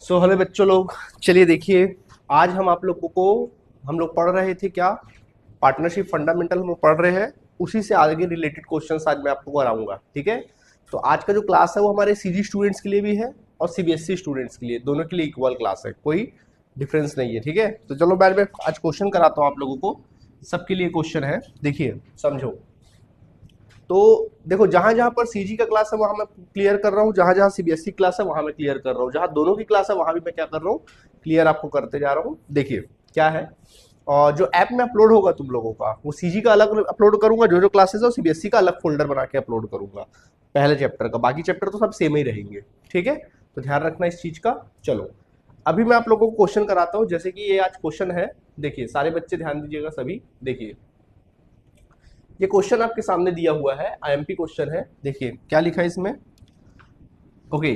So hello बच्चों लोग, चलिए देखिए। आज हम लोग पढ़ रहे थे क्या? पार्टनरशिप फंडामेंटल हम लोग पढ़ रहे हैं। उसी से आगे रिलेटेड क्वेश्चंस आज मैं आपको कराऊंगा, ठीक है। तो आज का जो क्लास है वो हमारे सीजी स्टूडेंट्स के लिए भी है और सीबीएसई स्टूडेंट्स के लिए, दोनों के लिए इक्वल क्लास है, कोई डिफरेंस नहीं है, ठीक है। तो चलो मैं आज क्वेश्चन कराता हूँ आप लोगों को। सबके लिए क्वेश्चन है, देखिए समझो। तो देखो, जहां जहां पर सीजी का क्लास है वहां मैं क्लियर कर रहा हूँ, जहां जहां सीबीएसई क्लास है वहां मैं क्लियर कर रहा हूँ, जहां दोनों की क्लास है वहां भी मैं क्या कर रहा हूँ, क्लियर आपको करते जा रहा हूँ। देखिए क्या है, और जो ऐप में अपलोड होगा तुम लोगों का वो सीजी का अलग अपलोड करूंगा, जो जो क्लासेस है सीबीएसई का अलग फोल्डर बना के अपलोड करूंगा पहले चैप्टर का। बाकी चैप्टर तो सब सेम ही रहेंगे, ठीक है। तो ध्यान रखना इस चीज का। चलो अभी मैं आप लोगों को क्वेश्चन कराता हूँ, जैसे कि ये आज क्वेश्चन है। देखिए सारे बच्चे ध्यान दीजिएगा सभी। देखिए ये क्वेश्चन आपके सामने दिया हुआ है, आईएमपी क्वेश्चन है। देखिए क्या लिखा है इसमें। ओके,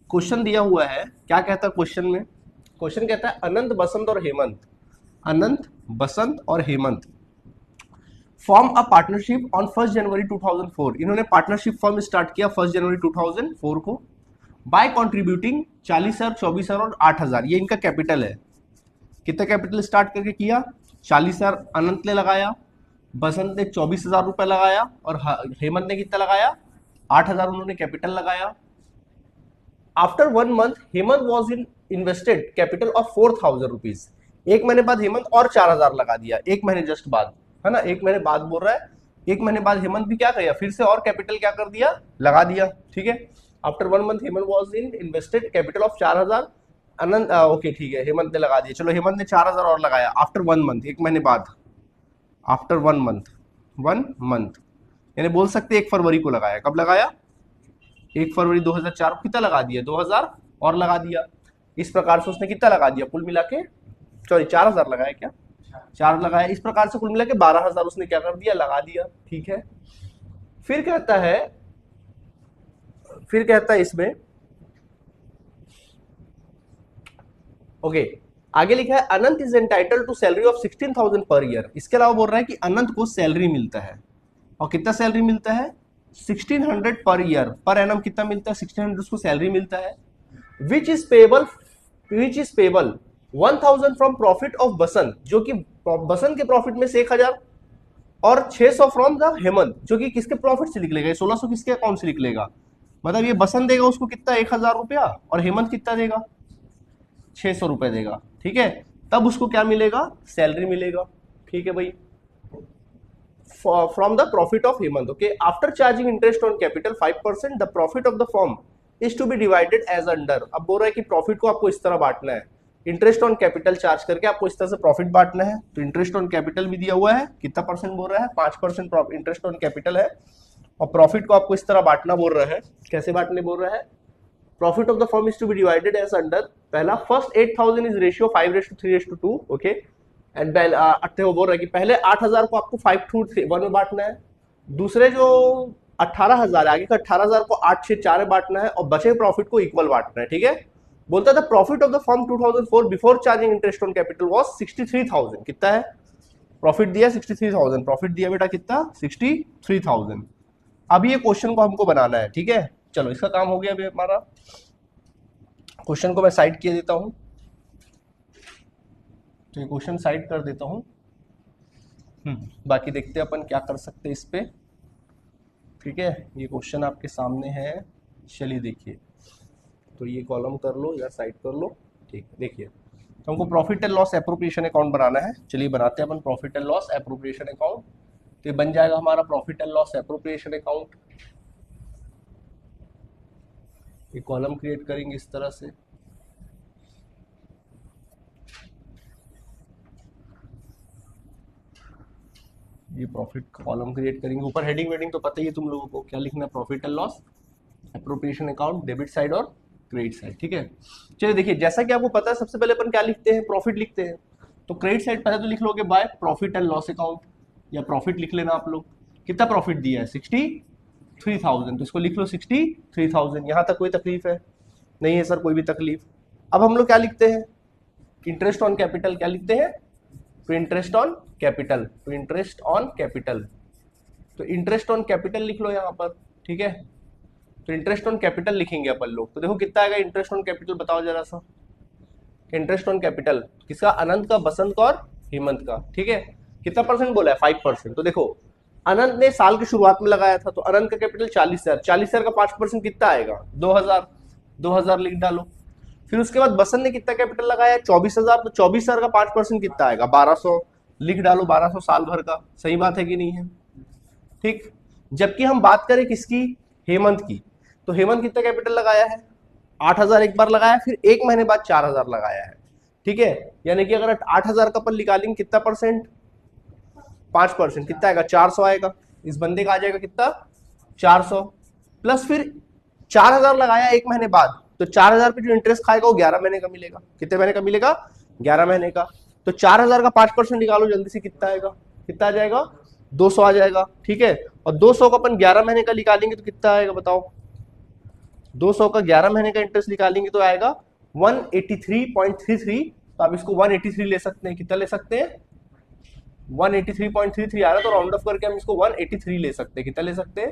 क्वेश्चन दिया हुआ है, क्या कहता है क्वेश्चन में? क्वेश्चन कहता है अनंत बसंत और हेमंत, अनंत बसंत और Hemant form a partnership on 1 जनवरी 2004। इन्होंने पार्टनरशिप फॉर्म स्टार्ट किया 1 जनवरी 2004 को बाय कंट्रीब्यूटिंग 40,000, 24,000 और 8,000। ये इनका कैपिटल है। कितना कैपिटल स्टार्ट करके किया? 40,000 अनंत ने लगाया, बसंत ने 24,000 रुपए लगाया और हेमंत ने कितना लगाया? 8,000 उन्होंने कैपिटल लगाया। After 1 month Hemant was in invested capital of 4,000 rupees. एक महीने बाद हेमंत और 4,000 लगा दिया, एक महीने जस्ट बाद, है ना, एक महीने बाद बोल रहा है। एक महीने बाद हेमंत भी क्या किया, फिर से और कैपिटल क्या कर दिया, लगा दिया, ठीक है। After 1 month Hemant was in invested capital of 4,000। Anant okay ठीक है, हेमंत ने लगा दिया, चलो हेमंत ने 4,000 और लगाया आफ्टर 1 मंथ, एक महीने बाद। आफ्टर 1 मंथ, 1 मंथ यानी बोल सकते 1 फरवरी को लगाया। कब लगाया? 1 फरवरी 2004 को कितना लगा दिया, 2,000 और लगा दिया। इस प्रकार से उसने कितना लगा दिया कुल मिला के, सॉरी 4,000 लगाया क्या, 4 लगाया। इस प्रकार से कुल मिला के 12,000 उसने क्या कर दिया, लगा दिया, ठीक है। फिर कहता है, फिर कहता है इसमें, ओके आगे लिखा है Anant is entitle to salary of 16,000 per year. इसके अलावा बोल रहा है कि अनंत को सैलरी मिलता है, और कितना सैलरी मिलता है, 1600 पर ईयर। पर एनम कितना मिलता है, 1600 उसको सैलरी मिलता है। Which is payable, which is payable 1,000 from profit of Basant, जो कि बसंत के प्रॉफिट में से 1,000, और 600 फ्रॉम द हेमंत, जो कि किसके प्रॉफिट से निकलेगा, 1600 किसके अकाउंट से निकलेगा। मतलब ये बसंत देगा उसको कितना, 1,000 रुपया, और हेमंत कितना देगा, 600 रुपए देगा, ठीक है। तब उसको क्या मिलेगा, सैलरी मिलेगा, ठीक है भाई, from the profit of Hemant. Okay, after charging interest on capital 5%, the profit of the firm is to be divided as under. अब बोल रहा है कि प्रॉफिट को आपको इस तरह बांटना है, इंटरेस्ट ऑन कैपिटल चार्ज करके आपको इस तरह से प्रॉफिट बांटना है। तो इंटरेस्ट ऑन कैपिटल भी दिया हुआ है, कितना परसेंट बोल रहा है, 5% इंटरेस्ट ऑन कैपिटल है, और प्रॉफिट को आपको इस तरह बांटना बोल रहा है। कैसे बांटने बोल रहा है, profit of the firm is to be divided as under, पहला first 8,000 is ratio 5:3:2, okay. And वो बोल रहा है कि पहले 8,000 को आपको 5:1 में बांटना है, दूसरे जो 18,000 आगे का 18,000 को 8:6:4 में बांटना है, और बचे प्रॉफिट को इक्वल बांटना है, ठीक है। बोलता था profit of the firm 2004 before charging interest on capital was 63,000। कितना है, प्रॉफिट दिया 63,000, प्रॉफिट दिया बेटा कितना, 63,000। अब ये क्वेश्चन को हमको बनाना है, ठीक है। चलो इसका काम हो गया अभी हमारा। क्वेश्चन को मैं साइड किए देता हूं, तो ये क्वेश्चन साइड कर देता हूं। बाकी देखते हैं अपन क्या कर सकते हैं इस पे, ठीक है। ये क्वेश्चन आपके सामने है, चलिए देखिए। तो ये कॉलम कर लो या साइड कर लो, ठीक है। देखिए तो हमको profit and loss appropriation account बनाना है, चलिए बनाते हैं अपन profit and loss appropriation account. तो ये बन जाएगा हमारा profit and loss appropriation account. ये कॉलम क्रिएट करेंगे इस तरह से, ये प्रॉफिट कॉलम क्रिएट करेंगे। ऊपर हेडिंग वेडिंग तो पता ही है तुम लोगों को, क्या लिखना है, profit and loss appropriation account, debit side और क्रेडिट साइड, ठीक है। चलिए देखिए, जैसा कि आपको पता है सबसे पहले अपन क्या लिखते हैं, प्रॉफिट लिखते हैं। तो क्रेडिट साइड पहले तो लिख लोगे by profit and loss account, या प्रॉफिट लिख लेना आप लोग। कितना प्रॉफिट दिया है, 63,000, तो इसको लिख लो 63,000। यहां तक कोई तकलीफ है नहीं है सर, कोई भी तकलीफ। अब हम लोग क्या लिखते हैं, इंटरेस्ट ऑन कैपिटल क्या लिखते हैं, to interest on capital, to interest on capital. तो इंटरेस्ट ऑन कैपिटल लिख लो यहाँ पर, ठीक है। तो इंटरेस्ट ऑन कैपिटल लिखेंगे अपन लोग। तो देखो कितना आएगा इंटरेस्ट ऑन कैपिटल, बताओ जरा सा, इंटरेस्ट ऑन कैपिटल किसका, अनंत का, बसंत का और हेमंत का, ठीक है। कितना परसेंट बोला है, 5%। तो देखो अनंत ने साल की शुरुआत में लगाया था, तो अनंत का कैपिटल 40,000, 40,000 का 5% कितना आएगा, 2,000, 2,000 लिख डालो। फिर उसके बाद बसंत ने कितना कैपिटल लगाया, 24,000, तो 24,000 का 5% कितना आएगा, 1,200 लिख डालो, 1,200 साल भर का। सही बात है कि नहीं है, ठीक। जबकि हम बात करें किसकी, हेमंत की, तो हेमंत कितना कैपिटल लगाया है, 8,000 एक बार लगाया, फिर एक महीने बाद 4,000 लगाया है, ठीक है। यानी कि अगर 8,000 का अपन निकालेंगे कितना परसेंट, 5%, कितना आएगा, 400 आएगा। इस बंदे का आ जाएगा कितना, 400, प्लस फिर 4,000 लगाया एक महीने बाद, तो 4,000 पे जो इंटरेस्ट खाएगा वो 11 महीने का मिलेगा। कितने महीने का मिलेगा, 11 महीने का। तो 4,000 का 5% निकालो जल्दी से, कितना आएगा, कितना आ जाएगा, 200 आ जाएगा, ठीक है। और 200 का अपन 11 महीने का निकालेंगे तो कितना आएगा बताओ, 200 का 11 महीने का इंटरेस्ट निकालेंगे तो आएगा 183.33। तो आप इसको 183 ले सकते हैं, कितना ले सकते हैं, 183.33 आ रहा है, तो राउंड ऑफ करके हम इसको 183 ले सकते हैं। कितना ले सकते हैं,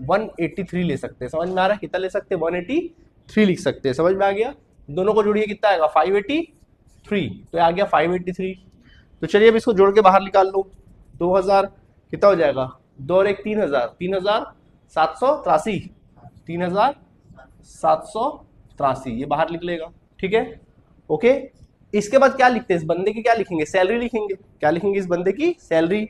183 ले सकते हैं। समझ में आ रहा है, कितना ले सकते हैं, 183 लिख सकते हैं। समझ में आ गया, दोनों को जोड़िए कितना आएगा, 583, तो आ गया 583। तो चलिए अब इसको जोड़ के बाहर निकाल लो, 2,000 कितना हो जाएगा, 2 और 1 3,000, 3,783, 3,783 ये बाहर लिख लेगा, ठीक है, ओके। इसके बाद क्या लिखते हैं, इस बंदे की क्या लिखेंगे, सैलरी लिखेंगे। क्या लिखेंगे, इस बंदे की सैलरी,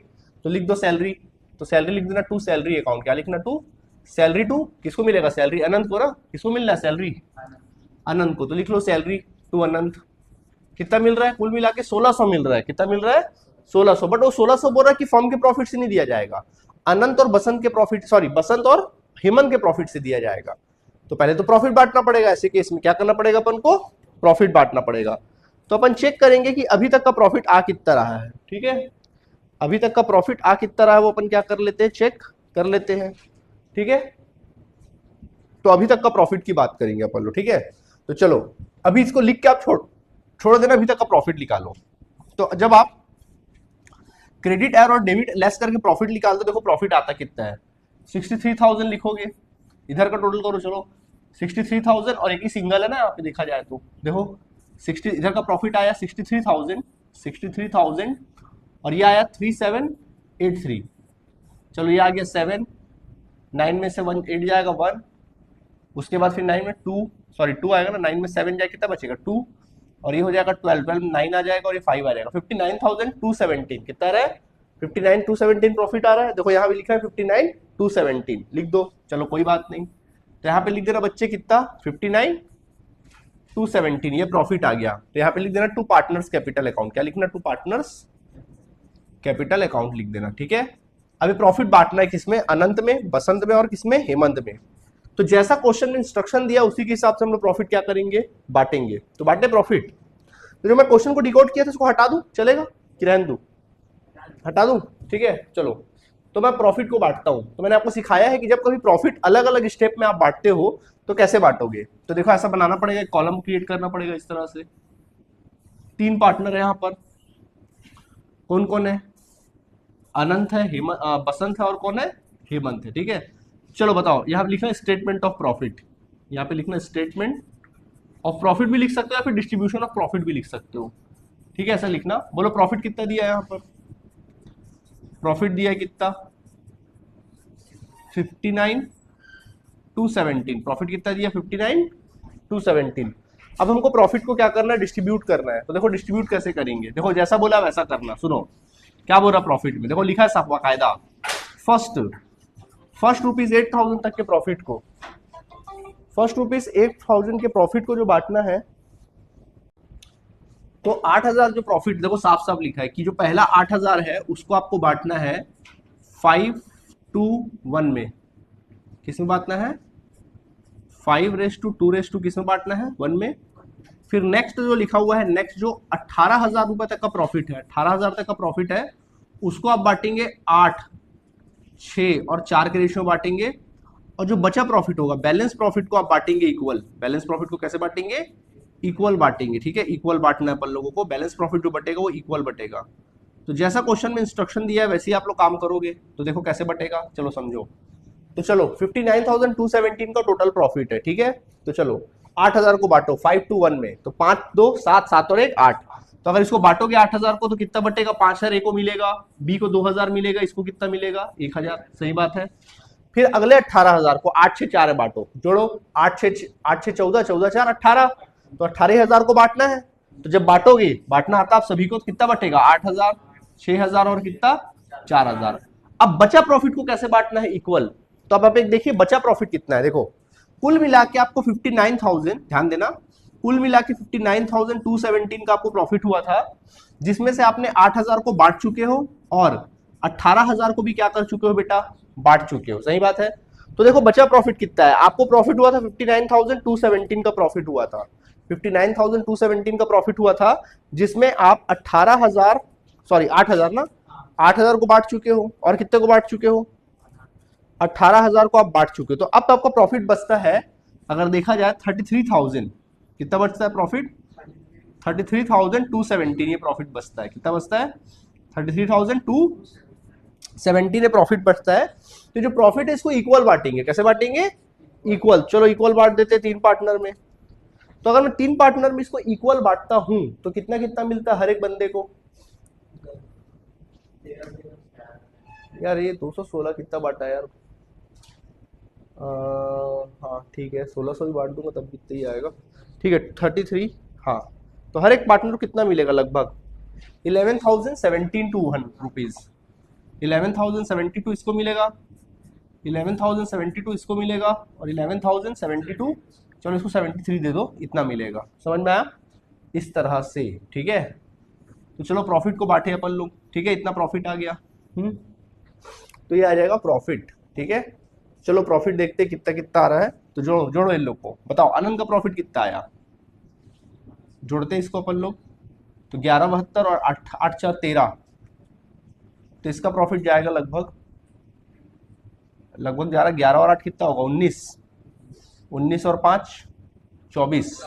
तो लिख दो सैलरी। तो सैलरी लिख देना, टू सैलरी अकाउंट। क्या लिखना, टू सैलरी। टू किसको मिलेगा, सैलरी, अनंत को ना, किसको मिल रहा है सैलरी, अनंत को। तो लिख लो सैलरी टू अनंत। कितना मिल रहा है, कुल मिला के 1,600 मिल रहा है। कितना मिल रहा है, 1,600। बट वो 1,600 बोल रहा है कि फर्म के प्रॉफिट से नहीं दिया जाएगा, अनंत और बसंत के प्रॉफिट, सॉरी बसंत और हेमंत के प्रॉफिट से दिया जाएगा। तो पहले तो प्रॉफिट बांटना पड़ेगा, ऐसे केस में क्या करना पड़ेगा अपन को, प्रॉफिट बांटना पड़ेगा। तो अपन चेक करेंगे कि अभी तक का प्रॉफिट आ कितना रहा है, ठीक है। अभी तक का प्रॉफिट आ कितना रहा है वो अपन क्या कर लेते हैं, चेक कर लेते हैं, ठीक है। तो अभी तक का प्रॉफिट की बात करेंगे अपन लोग, ठीक है। तो चलो अभी इसको लिख के आप छोड़ देना, अभी तक का प्रॉफिट निकालो। तो जब आप क्रेडिट एयर और डेबिट लेस करके प्रॉफिट निकालते हो, देखो प्रॉफिट आता कितना है, 63,000 लिखोगे, इधर का टोटल करो, चलो 63,000, और एक ही सिंगल है ना यहाँ पे देखा जाए तो, देखो 60, इधर का प्रॉफिट आया 63,000, और ये आया 3783। चलो ये आ गया 7, 9 में से 1 8 जाएगा 1, उसके बाद फिर 9 में 2, सॉरी 2 आएगा ना, 9 में 7 जाए कितना बचेगा 2, और ये हो जाएगा 12, 9 आ जाएगा और ये 5 आ जाएगा, 59,217। कितना रहा है, 59,217 प्रॉफिट आ रहा है। देखो यहाँ पे लिखा है 59,217, लिख दो, चलो कोई बात नहीं। तो यहाँ पे लिख देना बच्चे कितना, 59,217 ये प्रॉफिट आ गया। तो यहाँ पे लिख देना टू पार्टनर्स कैपिटल अकाउंट। क्या लिखना, टू पार्टनर्स कैपिटल अकाउंट लिख देना, ठीक है। अभी प्रॉफिट बांटना है किसमें, अनंत में, बसंत में और किसमें, हेमंत में। तो जैसा क्वेश्चन में इंस्ट्रक्शन दिया उसी के हिसाब से हम लोग प्रॉफिट क्या करेंगे, बांटेंगे। तो बांटे प्रॉफिट। तो जो मैं क्वेश्चन को डिकोड किया था उसको हटा दूं, चलेगा कि रहने दूं, हटा दूं, ठीक है। चलो तो मैं प्रॉफिट को बांटता हूं। तो मैंने आपको सिखाया है कि जब कभी प्रॉफिट अलग अलग स्टेप में आप बांटते हो तो कैसे बांटोगे। तो देखो ऐसा बनाना पड़ेगा, एक कॉलम क्रिएट करना पड़ेगा इस तरह से। 3 पार्टनर है यहाँ पर, कौन कौन है, अनंत है, बसंत है और कौन है, हेमंत है, ठीक है। चलो बताओ, यहाँ पे लिखना है स्टेटमेंट ऑफ प्रॉफिट, यहाँ पे लिखना है स्टेटमेंट ऑफ प्रॉफिट भी लिख सकते हो या फिर डिस्ट्रीब्यूशन ऑफ प्रॉफिट भी लिख सकते हो, ठीक है। ऐसा लिखना, बोलो प्रॉफिट कितना दिया है यहाँ पर, प्रॉफिट दिया है कितना, 59,217, प्रॉफिट कितना दिया, 59,217। अब हमको प्रॉफिट को क्या करना है, डिस्ट्रीब्यूट करना है। तो देखो डिस्ट्रीब्यूट कैसे करेंगे, देखो जैसा बोला वैसा करना। सुनो क्या बोल रहा प्रॉफिट में, देखो लिखा है सब बाकायदा, फर्स्ट ₹8,000 तक के प्रॉफिट को, फर्स्ट ₹8,000 के प्रॉफिट को जो बांटना है, तो 8,000 जो प्रॉफिट, देखो साफ साफ लिखा है कि जो पहला 8,000 है उसको आपको बांटना है 5 to 1 में। किसमें बांटना है, 5:2 किसमें बांटना है, 1 में। फिर नेक्स्ट जो लिखा हुआ है, नेक्स्ट जो 18,000 रुपए तक का प्रॉफिट है, 18,000 तक का प्रॉफिट है, उसको आप बांटेंगे 8, 6 और 4 के रेशियो बांटेंगे। और जो बचा प्रॉफिट होगा, बैलेंस प्रॉफिट को आप बांटेंगे इक्वल। बैलेंस प्रॉफिट को कैसे बांटेंगे, इक्वल बांटेंगे, ठीक है। इक्वल बांटना है अपन लोगों को, बैलेंस प्रॉफिट जो बटेगा वो इक्वल बटेगा। तो जैसा क्वेश्चन में इंस्ट्रक्शन दिया है वैसे ही आप लोग काम करोगे। तो देखो कैसे बटेगा, चलो समझो। तो चलो 59,217 का टोटल प्रॉफिट है, ठीक है। तो चलो 8000 को बांटो 5 to 1 में, तो 5 2 7 7 और 1 8। तो अगर इसको बांटोगे 8000 को तो कितना बटेगा, 5000 ए को मिलेगा, बी को 2000 मिलेगा, इसको कितना मिलेगा 1000। सही बात है। फिर अगले 18000 को 8 से 4 बांटो, जोड़ो 8 से 14 14 4 18, तो 18000 को बांटना है। तो जब बांटोगे, बांटना आता आप सभी को, तो कितना बटेगा 8000 6000 और कितना 4000। अब बचा प्रॉफिट को कैसे बांटना है, इक्वल। तो अब आप एक देखिए बचा प्रॉफिट कितना है, देखो कुल मिला के आपको 59,000, ध्यान देना, कुल मिला के 59,217 का आपको प्रॉफिट हुआ था, जिसमें से आपने 8000 को बांट चुके हो और 18000 को भी क्या कर चुके हो बेटा, बांट चुके हो। सही बात है। तो देखो बचा प्रॉफिट कितना है, आपको प्रॉफिट हुआ था 59,217 का प्रॉफिट हुआ था, 59,217 का प्रॉफिट हुआ था, जिसमें आप 8000 ना, 8000 को बांट चुके हो और कितने को बांट चुके हो, 18000 को आप बांट चुके हो। तो अब आपका प्रॉफिट बचता है, अगर देखा जाए 33,000, कितना बचता है प्रॉफिट, 33,217 ये प्रॉफिट बचता है। कितना बचता है, 33,217 ये प्रॉफिट बचता है। तो जो प्रॉफिट है इसको इक्वल बांटेंगे, कैसे बांटेंगे, इक्वल। चलो इक्वल बांट देते हैं 3 पार्टनर में। तो अगर मैं 3 पार्टनर में इसको इक्वल बांटता हूं तो कितना कितना मिलता है हर एक बंदे को, यार ये 216 कितना बांटा यार, हाँ ठीक है 1600 भी बांट दूंगा तब भी इतना ही आएगा, ठीक है 33। हाँ तो हर एक पार्टनर को कितना मिलेगा, लगभग 11,072 रुपीज, 11,072 इसको मिलेगा, 11,072 इसको मिलेगा और 11,072, चलो इसको 73 दे दो, इतना मिलेगा। समझ में आया, इस तरह से। ठीक है, तो चलो प्रॉफिट को बांटे अपन लोग। ठीक है, इतना प्रॉफिट आ गया। तो ये आ जाएगा प्रॉफिट। ठीक है, चलो प्रॉफिट देखते हैं कितना कितना आ रहा है। तो जोड़ो जोड़ो इन लोग को, बताओ आनंद का प्रॉफिट कितना आया, जोड़ते हैं इसको अपन लोग। तो 1172 और 8 8 4 13, तो इसका प्रॉफिट जाएगा लगभग 11 11 और 8 कितना होगा 19, 19 और 5 24,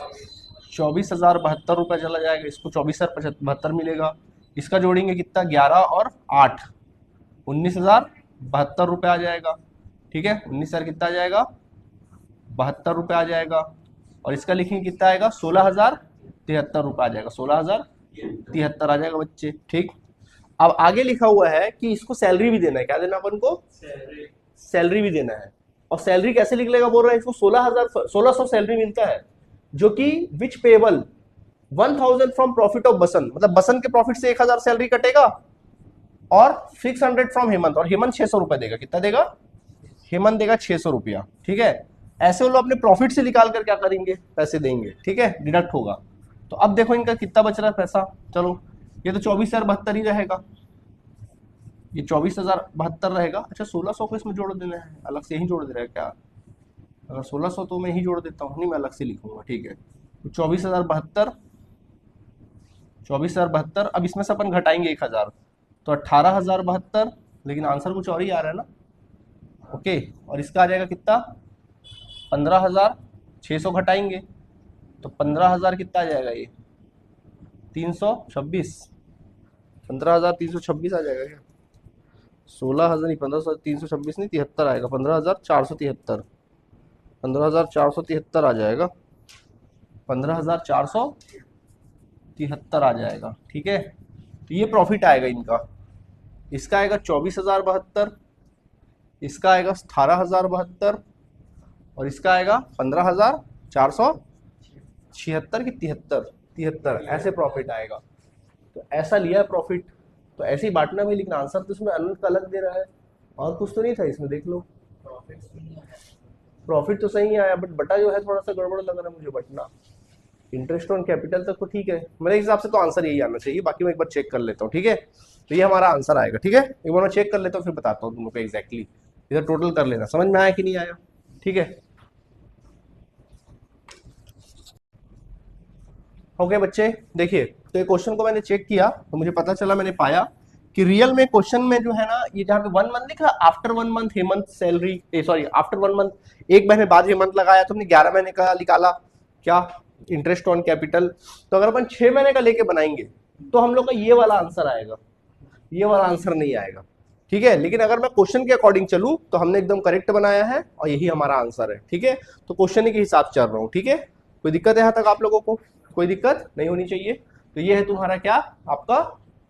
24,072 रुपये चला जाएगा। इसको 24,072 मिलेगा। इसका जोड़ेंगे कितना, 11 और 8 19,072 रुपये आ जाएगा। ठीक है, 19,000 कितना आ जाएगा, 72 रुपये आ जाएगा। और इसका लिखेंगे कितना आएगा, 16,073 रुपये आ जाएगा, 16,073 आ जाएगा बच्चे। ठीक, अब आगे लिखा हुआ है कि इसको सैलरी भी देना है। क्या देना अपन को, सैलरी भी देना है। और सैलरी कैसे निकलेगा लेगा बोल रहा है, इसको 1600 सैलरी मिलता है, जो कि विच पेबल 1000 फ्रॉम प्रॉफिट ऑफ बसन, मतलब बसन के प्रॉफिट से 1000 सैलरी कटेगा और 600 फ्रॉम हेमंत, और हेमंत 600 रुपए देगा। कितना देगा, हेमंत देगा 600 रुपया। ठीक है, ऐसे वो लोग अपने प्रॉफिट से निकाल कर क्या करेंगे, पैसे देंगे। ठीक है, डिडक्ट होगा। तो अब देखो इनका कितना बच रहा है पैसा। चलो ये तो 24,072 ही रहेगा, ये 24,072 रहेगा। अच्छा 1600 को इसमें जोड़ देना है, अलग से ही जोड़ दे रहा है क्या, अगर 1600 तो मैं ही जोड़ देता हूँ, नहीं मैं अलग से लिखूंगा। ठीक है, तो 24,072, अब इसमें से अपन घटाएंगे 1000, तो 18,072, लेकिन आंसर कुछ और ही आ रहा है ना। ओके, और इसका आ जाएगा कितना, 15,600 घटाएंगे तो 15,000 कितना आ जाएगा, ये 326, 15,326 आ जाएगा क्या, 16,000 नहीं, 15,326 नहीं, 73 आएगा, 15,473, 15,473 आ जाएगा, 15,473 आ जाएगा। ठीक है, तो ये प्रॉफिट आएगा इनका। इसका आएगा 24,072, इसका आएगा 18,072 और इसका आएगा 15,476 की 73 ऐसे प्रॉफिट आएगा। तो ऐसा लिया है प्रॉफिट, तो ऐसे ही बांटना भी, लेकिन आंसर तो इसमें अनंत का अलग दे रहा है, और कुछ तो नहीं था इसमें। देख लो, प्रॉफिट तो सही आया, बट बटा जो है थोड़ा सा गड़बड़ लग रहा है मुझे बटना। इंटरेस्ट ऑन कैपिटल तक तो ठीक है, मेरे हिसाब से तो आंसर यही आना चाहिए। बाकी मैं एक बार चेक कर लेता हूँ। ठीक है, तो ये हमारा आंसर आएगा। ठीक है, एक बार मैं चेक कर लेता हूँ, फिर बताता हूँ तुम लोग को एग्जैक्टली। इधर टोटल कर लेना, समझ में आया कि नहीं आया। ठीक है, ओके बच्चे देखिए, तो ये क्वेश्चन को मैंने चेक किया तो मुझे पता चला, मैंने पाया कि रियल में क्वेश्चन में जो है ना, ये जहाँ पे 1 मंथ लिखा, after 1 month Hemant salary, sorry after 1 month, 1 महीने बाद हेमंत लगाया, तो हमने 11 महीने का निकाला क्या, इंटरेस्ट ऑन कैपिटल। तो अगर अपन 6 महीने का लेके बनाएंगे तो हम लोग का ये वाला आंसर आएगा, ये वाला आंसर नहीं आएगा। ठीक है, लेकिन अगर मैं क्वेश्चन के अकॉर्डिंग चलूं तो हमने एकदम करेक्ट बनाया है और यही हमारा आंसर है। ठीक है, तो क्वेश्चन के हिसाब से चल रहा हूं। ठीक है, कोई दिक्कत है यहाँ तक आप लोगों को? कोई दिक्कत नहीं होनी चाहिए। तो ये है तुम्हारा क्या, आपका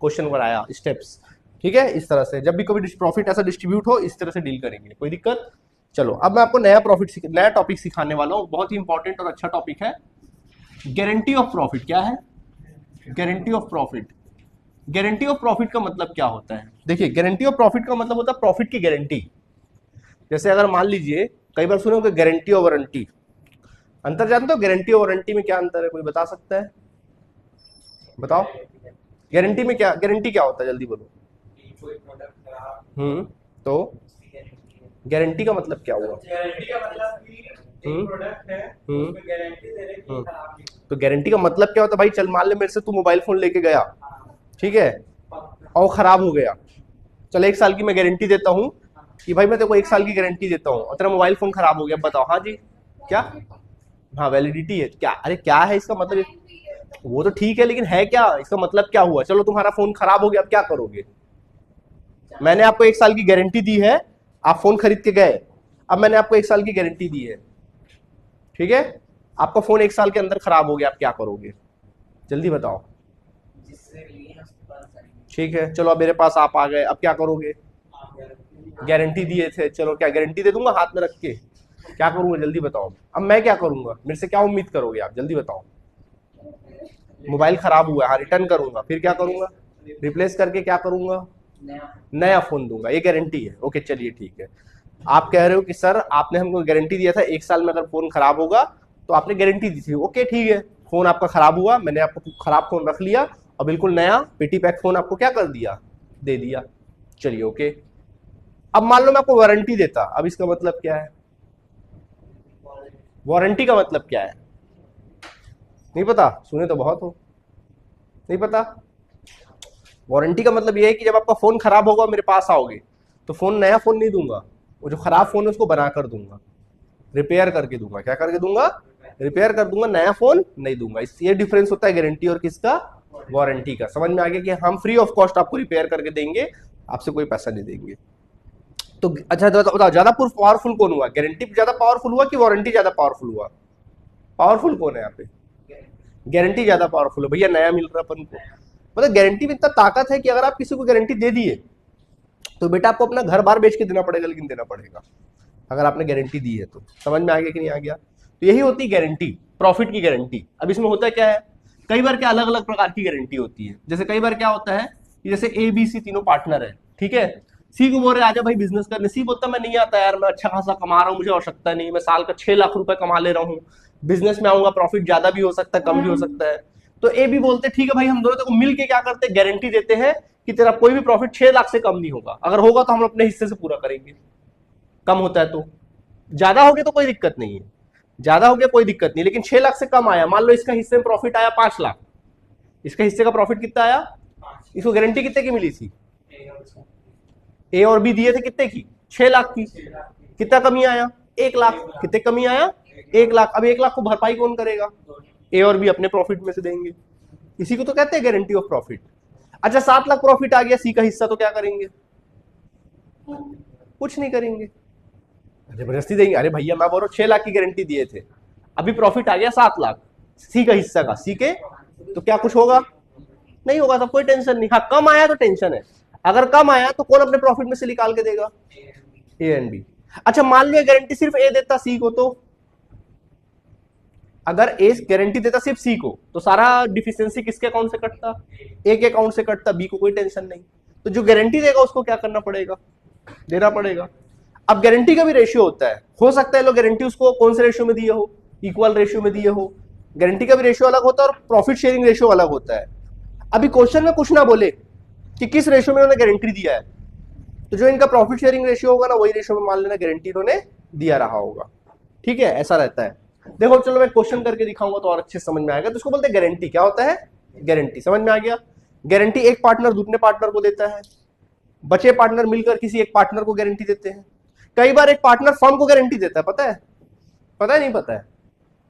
क्वेश्चन बनाया स्टेप्स। ठीक है, इस तरह से जब भी कभी प्रॉफिट ऐसा डिस्ट्रीब्यूट हो इस तरह से डील करेंगे। कोई दिक्कत? चलो अब मैं आपको नया टॉपिक सिखाने वाला हूँ, बहुत ही इंपॉर्टेंट और अच्छा टॉपिक है। Guarantee of profit. क्या है? Guarantee of profit. Guarantee of profit का मतलब क्या होता है? देखिए, गारंटी ऑफ प्रॉफिट का मतलब होता है प्रॉफिट की गारंटी। जैसे अगर मान लीजिए, कई बार सुने होंगे गारंटी और वारंटी। अंतर जानते हो गारंटी और वारंटी में क्या अंतर है? कोई बता सकता है? बताओ। गारंटी में क्या, गारंटी क्या होता है, जल्दी बोलो। तो गारंटी का मतलब क्या हुआ? गारंटी का मतलब कि एक प्रोडक्ट है उसमें गारंटी दे रहे हैं कि खराब नहीं। तो गारंटी का मतलब क्या होता है भाई? चल मान ले मेरे से तू मोबाइल फोन लेके गया, ठीक है, और खराब हो गया। चल 1 साल की मैं गारंटी देता हूँ कि भाई मैं तेरे को 1 साल की गारंटी देता हूँ, और तेरा मोबाइल फोन खराब हो गया। बताओ। हाँ जी, क्या? हाँ, वैलिडिटी है क्या? अरे क्या है इसका मतलब? वो तो ठीक है, लेकिन है क्या इसका मतलब? क्या हुआ? चलो तुम्हारा फोन खराब हो गया, अब क्या करोगे? मैंने आपको 1 साल की गारंटी दी है, आप फोन खरीद के गए, अब मैंने आपको 1 साल की गारंटी दी है, ठीक है, आपका फोन 1 साल के अंदर खराब हो गया, आप क्या करोगे? जल्दी बताओ। ठीक है, चलो अब मेरे पास आप आ गए, अब क्या करोगे? गारंटी दिए थे, चलो क्या गारंटी दे दूंगा हाथ में रख के? क्या करूंगा जल्दी बताओ। अब मैं क्या करूंगा? मेरे से क्या उम्मीद करोगे आप? जल्दी बताओ। मोबाइल खराब हुआ है, हाँ रिटर्न करूंगा, फिर क्या करूंगा? रिप्लेस करके क्या करूंगा? नया फोन दूंगा, ये गारंटी है। ओके चलिए ठीक है। आप कह रहे हो कि सर आपने हमको गारंटी दिया था 1 साल में अगर फोन खराब होगा, तो आपने गारंटी दी थी। ओके ठीक है, फोन आपका खराब हुआ, मैंने आपको खराब फोन रख लिया और बिल्कुल नया पेटी पैक फोन आपको क्या कर दिया? दे दिया। चलिए ओके। अब मान लो मैं आपको वारंटी देता, अब इसका मतलब क्या है? वारंटी का मतलब क्या है? नहीं पता? सुने तो बहुत हो, नहीं पता। वारंटी का मतलब यह है कि जब आपका फोन खराब होगा मेरे पास आओगे, तो फोन नया फोन नहीं दूंगा, वो जो खराब फोन है उसको बना कर दूंगा, रिपेयर करके दूंगा। क्या करके दूंगा? रिपेयर कर दूंगा, नया फोन नहीं दूंगा। ये डिफरेंस होता है गारंटी और किसका? वारंटी का। समझ में आ गया कि हम फ्री ऑफ कॉस्ट आपको रिपेयर करके देंगे, आपसे कोई पैसा नहीं देंगे। तो अच्छा बताओ, ज्यादा पावरफुल कौन हुआ? गारंटी ज्यादा पावरफुल हुआ कि वारंटी ज्यादा पावरफुल हुआ? पावरफुल कौन है यहाँ पे? गारंटी ज्यादा पावरफुल है भैया, नया मिल रहा अपन को। मतलब गारंटी में इतना ताकत है कि अगर आप किसी को गारंटी दे दिए तो बेटा आपको अपना घर बार बेच के देना पड़ेगा, लेकिन देना पड़ेगा अगर आपने गारंटी दी है तो। समझ में आ गया कि नहीं आ गया? तो यही होती है गारंटी, प्रॉफिट की गारंटी। अब इसमें होता क्या है, कई बार क्या अलग अलग प्रकार की गारंटी होती है। जैसे कई बार क्या होता है कि जैसे ए बी सी तीनों पार्टनर है, ठीक है, सी को बोल रहे आजा भाई बिजनेस करने, सी बोलता मैं नहीं आता यार, मैं अच्छा खासा कमा रहा हूँ, मुझे आवश्यकता नहीं, मैं साल का 6 लाख रुपए कमा ले रहा हूँ, बिजनेस में आऊंगा, प्रॉफिट ज्यादा भी हो सकता है कम भी हो सकता है। तो ए भी बोलते ठीक है भाई, हम दोनों को मिल के क्या करते हैं, गारंटी देते हैं कि तेरा कोई भी प्रॉफिट 6 लाख से कम नहीं होगा, अगर होगा तो हम अपने हिस्से से पूरा करेंगे, कम होता है तो। ज्यादा हो गया तो कोई दिक्कत नहीं है, ज्यादा हो गया कोई दिक्कत नहीं, लेकिन 6 लाख से कम आया, मान लो इसका हिस्से में प्रॉफिट आया 5 लाख, इसका हिस्से का प्रॉफिट कितना आया? इसको गारंटी कितने की मिली थी? ए और बी दिए थे कितने की? 6 लाख की। कितना कमी आया? 1 लाख। कितने कमी आया? 1 लाख। अब 1 लाख को भरपाई कौन करेगा? ए और बी अपने प्रॉफिट में से देंगे। इसी को तो कहते हैं गारंटी ऑफ प्रॉफिट। अच्छा 7 लाख प्रॉफिट आ गया सी का हिस्सा, तो क्या करेंगे? कुछ नहीं करेंगे, जबरदस्ती देंगे। अरे भैया मैं बोल रहा हूँ 6 लाख की गारंटी दिए थे, अभी प्रॉफिट आ गया 7 लाख सी का हिस्सा का, सी के, तो क्या कुछ होगा? नहीं होगा, तो कोई टेंशन नहीं। हाँ कम आया तो टेंशन है, अगर कम आया तो कौन अपने प्रॉफिट में से निकाल के देगा? A and B. अच्छा मान लो गारंटी सिर्फ ए देता सी को, तो अगर ए गारंटी देता सिर्फ सी को, तो सारा डिफिशियंसी किसके अकाउंट से कटता? ए के अकाउंट से कटता, बी को कोई टेंशन नहीं। तो जो गारंटी देगा उसको क्या करना पड़ेगा? देना पड़ेगा। अब गारंटी का भी रेशियो होता है, हो सकता है लोग गारंटी उसको कौन से रेशियो में दिए हो? इक्वल रेशियो में दिए हो। गारंटी का भी रेशियो अलग होता है और प्रॉफिट शेयरिंग रेशियो अलग होता है। अभी क्वेश्चन में कुछ ना बोले कि किस रेशियो में उन्होंने गारंटी दिया है, तो जो इनका प्रॉफिट शेयरिंग रेशियो होगा ना, वही रेशियो में मान लेना गारंटी इन्होंने दिया रहा होगा। ठीक है, ऐसा रहता है। देखो चलो मैं क्वेश्चन करके दिखाऊंगा तो और अच्छे समझ में आएगा। तो इसको बोलते हैं गारंटी। क्या होता है? गारंटी। समझ में आ गया? गारंटी एक पार्टनर दूसरे पार्टनर को देता है, बचे पार्टनर मिलकर किसी एक पार्टनर को गारंटी देते हैं। कई बार एक पार्टनर फर्म को गारंटी देता है, पता है? पता है नहीं पता है?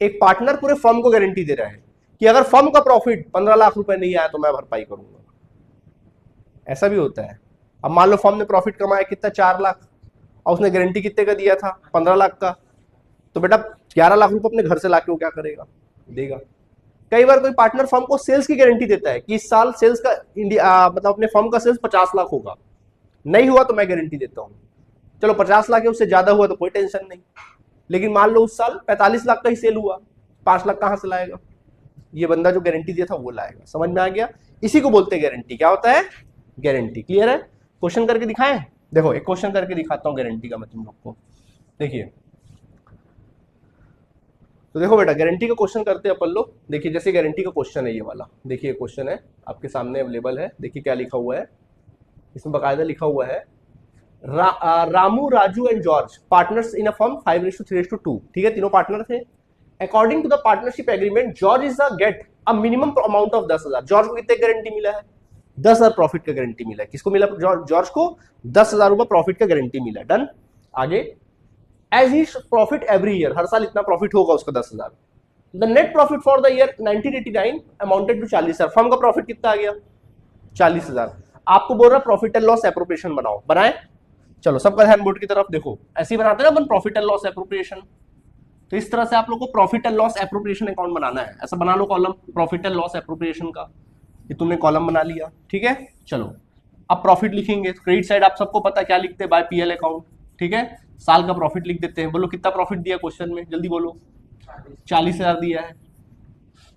एक पार्टनर पूरे फर्म को गारंटी दे रहा है कि अगर फर्म का प्रॉफिट 15 लाख रुपए नहीं आया तो मैं भरपाई करूंगा। ऐसा भी होता है। अब मान लो फर्म ने प्रॉफिट कमाया कितना? 4 लाख, और उसने गारंटी कितने का दिया था? 15 लाख का। तो बेटा 11 लाख रुपए अपने घर से लाके वो क्या करेगा? देगा। कई बार कोई पार्टनर फर्म को सेल्स की गारंटी देता है कि इस साल सेल्स का मतलब अपने फर्म का सेल्स 50 लाख होगा, नहीं हुआ तो मैं गारंटी देता हूं। चलो 50 लाख है, उससे ज्यादा हुआ तो कोई टेंशन नहीं, लेकिन मान लो उस साल 45 लाख का ही सेल हुआ, 5 लाख कहां से लाएगा? ये बंदा जो गारंटी दिया था वो लाएगा। समझ में आ गया? इसी को बोलते हैं गारंटी। क्या होता है? गारंटी। क्लियर है? क्वेश्चन करके दिखाएं? देखो एक क्वेश्चन करके दिखाता हूं गारंटी का मैं तुम लोग को। देखिए, तो देखो बेटा, गारंटी का क्वेश्चन करते हैं अपन लोग। देखिए जैसे गारंटी का क्वेश्चन है ये वाला, देखिए क्वेश्चन है आपके सामने अवेलेबल है। देखिए क्या लिखा हुआ है इसमें, बकायदा लिखा हुआ है Ramu, Raju and George partners in a firm 5:3:2। ठीक है, तीनों पार्टनर थे। According to the partnership agreement George is the get a minimum amount of 10,000। George को कितने गारंटी मिला है? 10,000 प्रॉफिट का गारंटी मिला है। किसको मिला? जॉर्ज को 10,000 रुपए प्रॉफिट का गारंटी मिला। डन। आगे, as he profit every year, हर साल इतना प्रॉफिट होगा उसका 10,000। The net profit for the year 1989 amounted to 40,000। Firm का प्रॉफिट कितना आ गया? 40,000। आपको बोल रहा प्रॉफिट एंड लॉस एप्रोप्रिएशन बनाओ। बनाए? चलो सबका ध्यान बोर्ड की तरफ देखो। ऐसे ही बनाते हैं ना अपन प्रॉफिट एंड लॉस एप्रोप्रिएशन। तो इस तरह से आप लोग को profit and loss appropriation account बनाना है। ऐसा बना लो column profit and loss appropriation का। ये तुमने कॉलम बना लिया। ठीक है, चलो अब प्रॉफिट लिखेंगे। क्रेडिट साइड आप सबको पता क्या लिखते हैं? By P L account. ठीक है, साल का प्रॉफिट लिख देते हैं। बोलो कितना प्रॉफिट दिया क्वेश्चन में, जल्दी बोलो। 40,000 दिया है।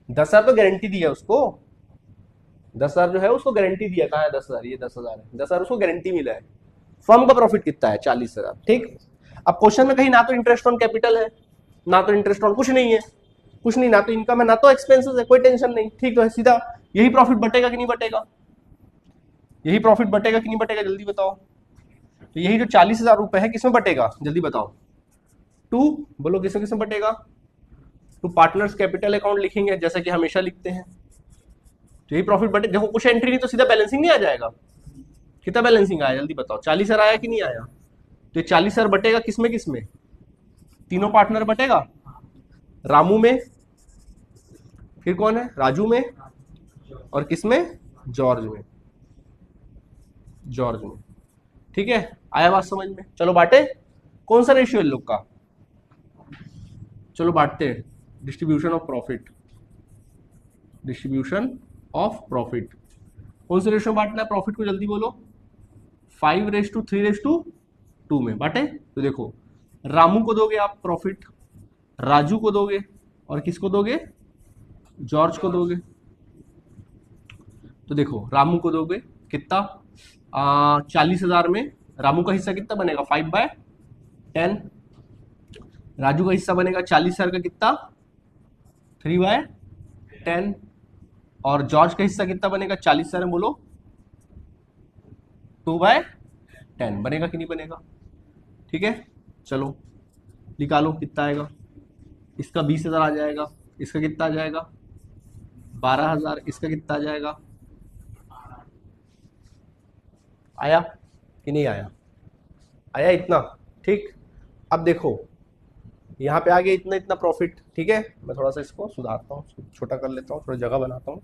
10,000 तो गारंटी दिया है उसको। 10,000 जो है उसको गारंटी दिया। कहाँ है 10,000? ये 10,000 है। 10,000 उसको गारंटी मिला है। फर्म का प्रॉफिट कितना है? 40,000। ठीक, अब क्वेश्चन में कहीं ना तो इंटरेस्ट ऑन कैपिटल है, ना तो इंटरेस्ट ऑन कुछ नहीं है, कुछ नहीं, ना तो इनकम है ना तो एक्सपेंसेस है। कोई टेंशन नहीं। ठीक, तो है सीधा यही प्रॉफिट बटेगा कि नहीं बटेगा? यही प्रॉफिट बटेगा कि नहीं बटेगा? जल्दी बताओ। तो यही जो 40,000 रुपए है किसमें बटेगा? जल्दी बताओ। टू, बोलो किसमें किसमें बटेगा? टू पार्टनर्स कैपिटल अकाउंट लिखेंगे जैसा कि हमेशा लिखते हैं। तो यही प्रॉफिट बटे। देखो कुछ एंट्री नहीं तो सीधा बैलेंसिंग नहीं आ जाएगा? कितना बैलेंसिंग आया? जल्दी बताओ। 40,000 आया कि नहीं आया? तो ये 40,000 बटेगा किसमें किसमें? तीनों पार्टनर बटेगा। रामू में, फिर कौन है? राजू में, और किसमें? जॉर्ज में। जॉर्ज में। ठीक है, आया बात समझ में? चलो बांटे। कौन सा रेशियो है लोग का? चलो बांटते हैं। Distribution of profit. Distribution of profit कौन से रेशियो बांटना है प्रॉफिट को? जल्दी बोलो। 5:3:2 में बांटे। तो देखो रामू को दोगे आप प्रॉफिट, राजू को दोगे, और किसको दोगे? जॉर्ज को दोगे। तो देखो रामू को दोगे कितना? 40,000 में रामू का हिस्सा कितना बनेगा? 5/10। राजू का हिस्सा बनेगा 40,000 का कितना? 3/10। और जॉर्ज का हिस्सा कितना बनेगा 40,000 में? बोलो 2/10। बनेगा कि नहीं बनेगा? ठीक है, चलो निकालो कितना आएगा। इसका 20,000 आ जाएगा, इसका कितना आ जाएगा? 12,000। इसका कितना आ जाएगा? आया कि नहीं आया? आया इतना। ठीक, अब देखो यहाँ पे आ गया इतना इतना प्रॉफिट। ठीक है, मैं थोड़ा सा इसको सुधारता हूँ, छोटा कर लेता हूँ, थोड़ा जगह बनाता हूँ।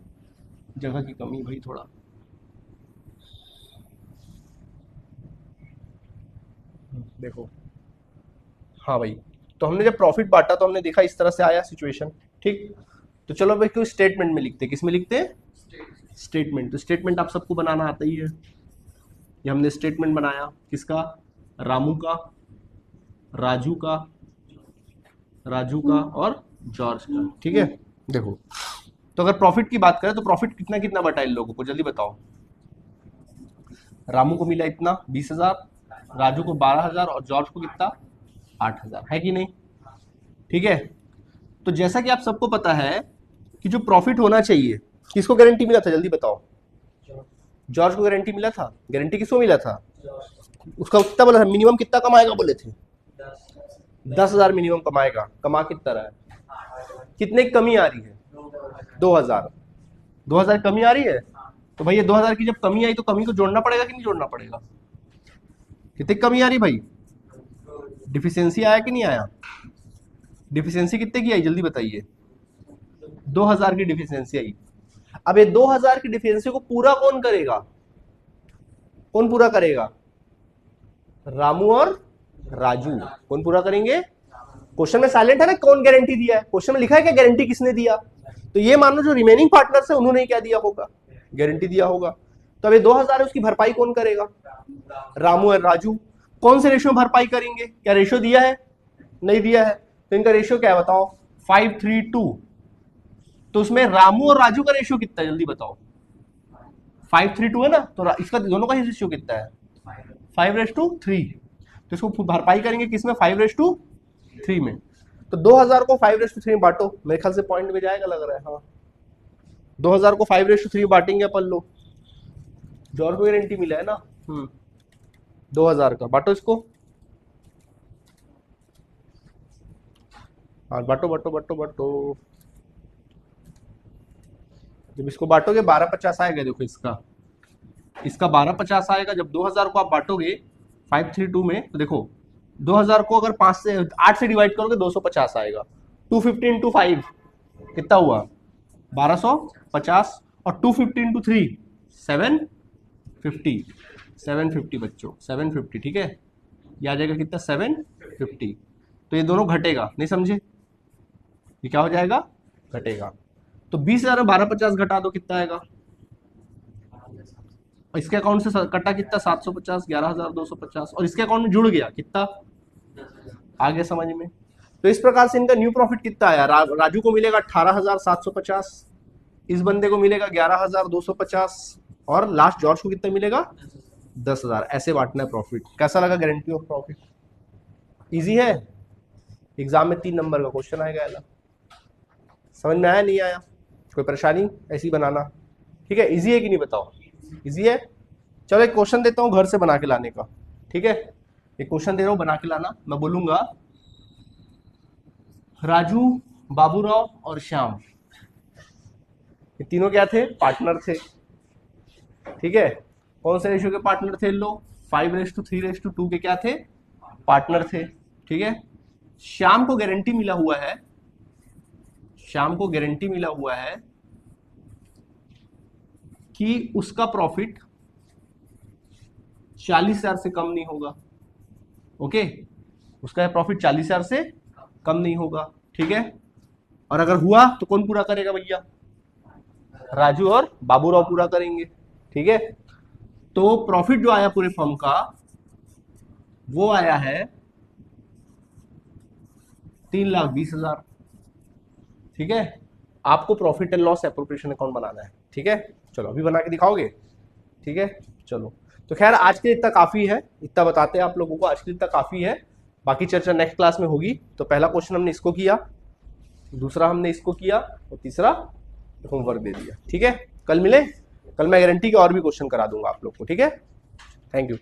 जगह की कमी भाई थोड़ा। देखो, हाँ भाई, तो हमने जब प्रॉफिट बांटा तो हमने देखा इस तरह से आया सिचुएशन। ठीक, तो चलो भाई कोई स्टेटमेंट में लिखते हैं। किस में लिखते हैं? स्टेटमेंट। तो स्टेटमेंट आप सबको बनाना आता ही है। ये हमने स्टेटमेंट बनाया किसका? रामू का, राजू का, और जॉर्ज का। ठीक है, देखो तो अगर प्रॉफिट की बात करें तो प्रॉफिट कितना कितना बटा इन लोगों को? जल्दी बताओ। रामू को मिला इतना 20,000, राजू को 12,000, और जॉर्ज को कितना? 8,000। है कि नहीं? ठीक है, तो जैसा कि आप सबको पता है कि जो प्रॉफिट होना चाहिए, किसको गारंटी मिला था? जल्दी बताओ। जॉर्ज को गारंटी मिला था। गारंटी किसको मिला था? उसका कितना बोला था? मिनिमम कितना कमाएगा बोले थे? 10,000 मिनिमम कमाएगा। कमा कितना रहा है? कितने की कमी आ रही है? 2,000। 2,000 कमी आ रही है। तो भाई ये 2,000 की जब कमी आई तो कमी को जोड़ना पड़ेगा कि नहीं जोड़ना पड़ेगा? कितनी कमी आ रही भाई? डिफिशियंसी आया कि नहीं आया? डिफिशियंसी कितने की आई? जल्दी बताइए। 2,000 की डिफिशियंसी आई। अब ये 2,000 की डिफिशियंसी को पूरा कौन करेगा? कौन पूरा करेगा? रामू और राजू। कौन पूरा करेंगे? क्वेश्चन में साइलेंट है ना, कौन गारंटी दिया है, क्वेश्चन में लिखा है क्या गारंटी किसने दिया, तो ये मान लो जो रिमेनिंग पार्टनर्स है उन्होंने क्या दिया होगा, गारंटी दिया होगा। तो अभी 2000 है, उसकी भरपाई कौन करेगा, रामू और राजू। कौन से रेशियो में भरपाई करेंगे, क्या रेशियो दिया है, नहीं दिया है, तो इनका रेशियो क्या है बताओ, 5:3:2। तो उसमें रामू और राजू का रेशियो कितना है जल्दी बताओ, 5:3:2 है ना, तो इसका दोनों का ही रेशियो कितना है, 5:3। तो इसको भरपाई करेंगे किसमें, 5:3 में। तो 2000 को 5:3 में बांटो, मेरे ख्याल से पॉइंट में जाएगा लग रहा है, हाँ 2000 को 5:3 बांटेंगे अपन लोग, जॉर्ज को गारंटी मिला है ना, 2000 का बांटो इसको, हाँ बांटो बांटो बांटो बांटो। जब इसको बांटोगे 1250 आएगा, देखो इसका 1250 आएगा। जब 2000 को आप बांटोगे 5:3:2 में, तो देखो 2000 को अगर 8 से डिवाइड करोगे 250 आएगा, 250 इंटू 5 कितना हुआ 1250, और 250 इंटू 3 750 बच्चों, 750 ठीक है, ये आ जाएगा कितना 750। तो ये दोनों घटेगा, नहीं समझे, ये क्या हो जाएगा, घटेगा। तो 20,000 में 1250 घटा दो, कितना आएगा, और इसके अकाउंट से कटा कितना 750, 11,250, और इसके अकाउंट में जुड़ गया कितना, आ गया समझ में। तो इस प्रकार से इनका न्यू प्रॉफिट कितना आया, राजू को मिलेगा 18,750, इस बंदे को मिलेगा 11,250, और लास्ट जॉर्ज को कितना मिलेगा 10,000। ऐसे बांटना है प्रॉफिट। कैसा लगा गारंटी ऑफ प्रॉफिट, इजी है, एग्जाम में 3 नंबर का क्वेश्चन आएगा, ऐसा समझ में आया नहीं आया, कोई परेशानी, ऐसी बनाना, ठीक है, इजी है कि नहीं बताओ, इजी है। चलो एक क्वेश्चन देता हूँ घर से बना के लाने का, ठीक है, एक क्वेश्चन दे रहा हूँ बना के लाना, मैं बोलूंगा राजू, बाबूराव और श्याम, ये तीनों क्या थे, पार्टनर थे, ठीक है। कौन से रेशियो के पार्टनर थे लो, 5:3:2 के क्या थे, पार्टनर थे, ठीक है। श्याम को गारंटी मिला हुआ है, श्याम को गारंटी मिला हुआ है कि उसका प्रॉफिट 40,000 से कम नहीं होगा, ओके, उसका प्रॉफिट 40,000 से कम नहीं होगा, ठीक है। और अगर हुआ तो कौन पूरा करेगा भैया, राजू और बाबूराव पूरा करेंगे, ठीक है। तो प्रॉफिट जो आया पूरे फर्म का वो आया है 3,20,000, ठीक है। आपको profit and loss appropriation account बनाना है, ठीक है। चलो अभी बना के दिखाओगे, ठीक है। चलो तो खैर आज के इतना काफी है, इतना बताते हैं आप लोगों को, आज के इतना काफी है, बाकी चर्चा नेक्स्ट क्लास में होगी। तो पहला क्वेश्चन हमने इसको किया, दूसरा हमने इसको किया, और तीसरा होमवर्क दे दिया, ठीक है। कल मिले, कल मैं गारंटी के और भी क्वेश्चन करा दूंगा आप लोग को, ठीक है। Thank you.